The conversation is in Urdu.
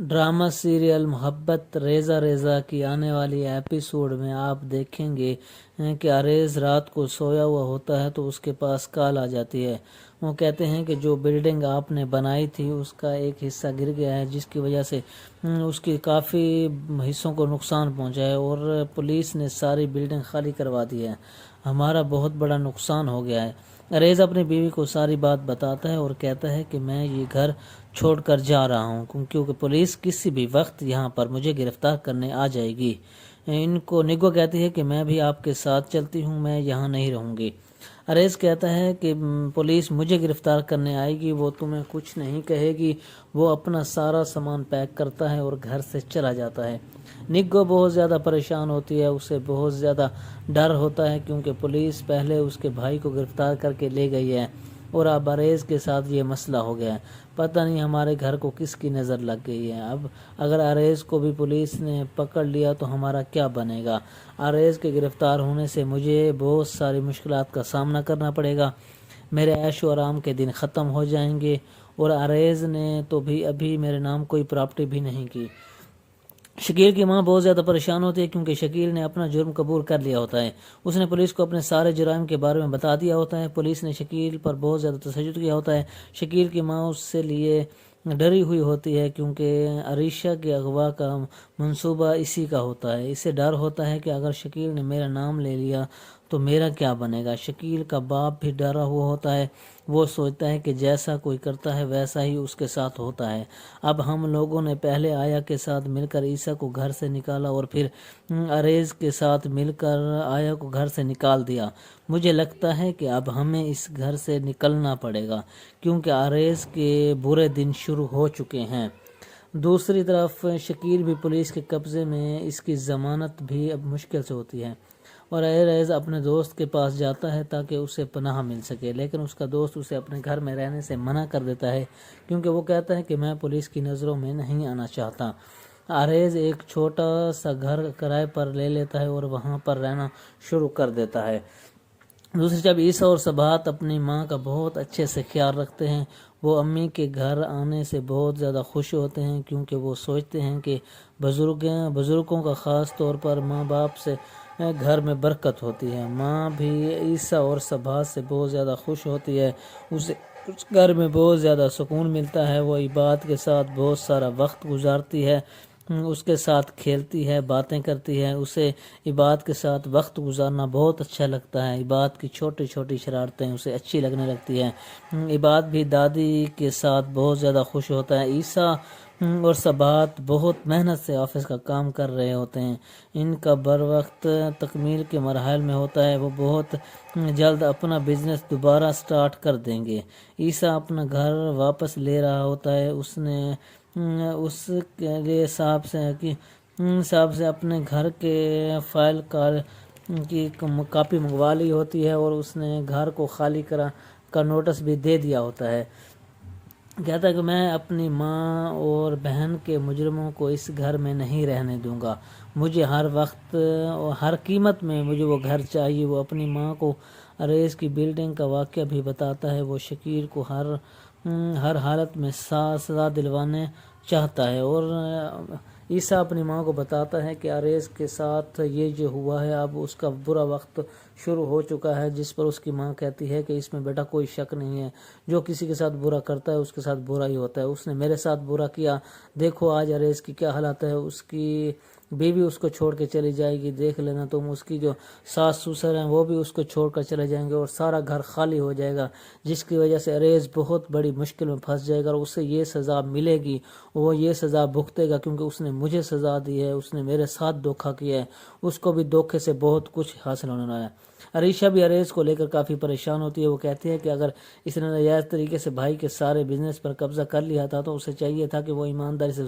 ڈرامہ سیریل محبت ریزہ ریزہ کی آنے والی ایپیسوڈ میں آپ دیکھیں گے کہ عریض رات کو سویا ہوا ہوتا ہے تو اس کے پاس کال آ جاتی ہے۔ وہ کہتے ہیں کہ جو بلڈنگ آپ نے بنائی تھی اس کا ایک حصہ گر گیا ہے، جس کی وجہ سے اس کی کافی حصوں کو نقصان پہنچا ہے اور پولیس نے ساری بلڈنگ خالی کروا دی ہے۔ ہمارا بہت بڑا نقصان ہو گیا ہے۔ عریض اپنی بیوی کو ساری بات بتاتا ہے اور کہتا ہے کہ میں یہ گھر چھوڑ کر جا رہا ہوں کیونکہ پولیس کسی بھی وقت یہاں پر مجھے گرفتار کرنے آ جائے گی۔ نگو کہتی ہے کہ میں بھی آپ کے ساتھ چلتی ہوں، میں یہاں نہیں رہوں گی۔ عریض کہتا ہے کہ پولیس مجھے گرفتار کرنے آئے گی، وہ تمہیں کچھ نہیں کہے گی۔ وہ اپنا سارا سامان پیک کرتا ہے اور گھر سے چلا جاتا ہے۔ نگو بہت زیادہ پریشان ہوتی ہے، اسے بہت زیادہ ڈر ہوتا ہے کیونکہ پولیس پہلے اس کے بھائی کو گرفتار کر کے لے گئی ہے اور اب عریض کے ساتھ یہ مسئلہ ہو گیا ہے۔ پتہ نہیں ہمارے گھر کو کس کی نظر لگ گئی ہے۔ اب اگر عریض کو بھی پولیس نے پکڑ لیا تو ہمارا کیا بنے گا؟ عریض کے گرفتار ہونے سے مجھے بہت ساری مشکلات کا سامنا کرنا پڑے گا، میرے عیش و آرام کے دن ختم ہو جائیں گے، اور عریض نے تو بھی ابھی میرے نام کوئی پراپرٹی بھی نہیں کی۔ شکیل کی ماں بہت زیادہ پریشان ہوتی ہے کیونکہ شکیل نے اپنا جرم قبول کر لیا ہوتا ہے۔ اس نے پولیس کو اپنے سارے جرائم کے بارے میں بتا دیا ہوتا ہے۔ پولیس نے شکیل پر بہت زیادہ تشدد کیا ہوتا ہے۔ شکیل کی ماں اس سے لیے ڈری ہوئی ہوتی ہے کیونکہ عریشہ کے اغوا کا منصوبہ اسی کا ہوتا ہے۔ اسے ڈر ہوتا ہے کہ اگر شکیل نے میرا نام لے لیا تو میرا کیا بنے گا؟ شکیل کا باپ بھی ڈرا ہوا ہوتا ہے، وہ سوچتا ہے کہ جیسا کوئی کرتا ہے ویسا ہی اس کے ساتھ ہوتا ہے۔ اب ہم لوگوں نے پہلے آیا کے ساتھ مل کر عیسیٰ کو گھر سے نکالا اور پھر عریض کے ساتھ مل کر آیا کو گھر سے نکال دیا۔ مجھے لگتا ہے کہ اب ہمیں اس گھر سے نکلنا پڑے گا کیونکہ عریض کے برے دن شروع ہو چکے ہیں۔ دوسری طرف شکیل بھی پولیس کے قبضے میں، اس کی ضمانت بھی اب مشکل سے ہوتی ہے اور عریض اپنے دوست کے پاس جاتا ہے تاکہ اسے پناہ مل سکے، لیکن اس کا دوست اسے اپنے گھر میں رہنے سے منع کر دیتا ہے کیونکہ وہ کہتا ہے کہ میں پولیس کی نظروں میں نہیں آنا چاہتا۔ عریض ایک چھوٹا سا گھر کرائے پر لے لیتا ہے اور وہاں پر رہنا شروع کر دیتا ہے۔ دوسری جب عیسیٰ اور صباحت اپنی ماں کا بہت اچھے سے خیال رکھتے ہیں، وہ امی کے گھر آنے سے بہت زیادہ خوش ہوتے ہیں کیونکہ وہ سوچتے ہیں کہ بزرگوں کا خاص طور پر ماں باپ سے گھر میں برکت ہوتی ہے۔ ماں بھی عیسیٰ اور صباحت سے بہت زیادہ خوش ہوتی ہے، اسے اس گھر میں بہت زیادہ سکون ملتا ہے۔ وہ عبادت کے ساتھ بہت سارا وقت گزارتی ہے، اس کے ساتھ کھیلتی ہے، باتیں کرتی ہے۔ اسے عبادت کے ساتھ وقت گزارنا بہت اچھا لگتا ہے۔ عبادت کی چھوٹی چھوٹی شرارتیں اسے اچھی لگنے لگتی ہیں۔ عبادت بھی دادی کے ساتھ بہت زیادہ خوش ہوتا ہے۔ عیسیٰ اور صباحت بہت محنت سے آفس کا کام کر رہے ہوتے ہیں، ان کا بروقت تکمیل کے مراحل میں ہوتا ہے۔ وہ بہت جلد اپنا بزنس دوبارہ سٹارٹ کر دیں گے۔ عیسیٰ اپنا گھر واپس لے رہا ہوتا ہے، اس نے اس کے لیے صاحب سے اپنے گھر کے فائل کی کاپی منگوا لی ہوتی ہے اور اس نے گھر کو خالی کا نوٹس بھی دے دیا ہوتا ہے۔ کہتا ہے کہ میں اپنی ماں اور بہن کے مجرموں کو اس گھر میں نہیں رہنے دوں گا، مجھے ہر وقت اور ہر قیمت میں مجھے وہ گھر چاہیے۔ وہ اپنی ماں کو عریض کی بلڈنگ کا واقعہ بھی بتاتا ہے۔ وہ شکیل کو ہر حالت میں سزا دلوانے چاہتا ہے اور عیسیٰ اپنی ماں کو بتاتا ہے کہ عریض کے ساتھ یہ جو ہوا ہے اب اس کا برا وقت شروع ہو چکا ہے، جس پر اس کی ماں کہتی ہے کہ اس میں بیٹا کوئی شک نہیں ہے، جو کسی کے ساتھ برا کرتا ہے اس کے ساتھ برا ہی ہوتا ہے۔ اس نے میرے ساتھ برا کیا، دیکھو آج عریض کی کیا حالت ہے، اس کی بیوی اس کو چھوڑ کے چلی جائے گی، دیکھ لینا تم، اس کی جو ساس سسر ہیں وہ بھی اس کو چھوڑ کر چلے جائیں گے اور سارا گھر خالی ہو جائے گا، جس کی وجہ سے عریض بہت بڑی مشکل میں پھنس جائے گا اور اسے یہ سزا ملے گی، وہ یہ سزا بھگتے گا کیونکہ اس نے مجھے سزا دی ہے، اس نے میرے ساتھ دھوکہ کیا ہے، اس کو بھی دھوکے سے بہت کچھ حاصل ہونے والا ہے۔ عریشہ بھی عریض کو لے کر کافی پریشان ہوتی ہے۔ وہ کہتی ہے کہ اگر اس نے ناجائز طریقے سے بھائی کے سارے بزنس پر قبضہ کر لیا تھا تو اسے چاہیے تھا کہ وہ ایمانداری سے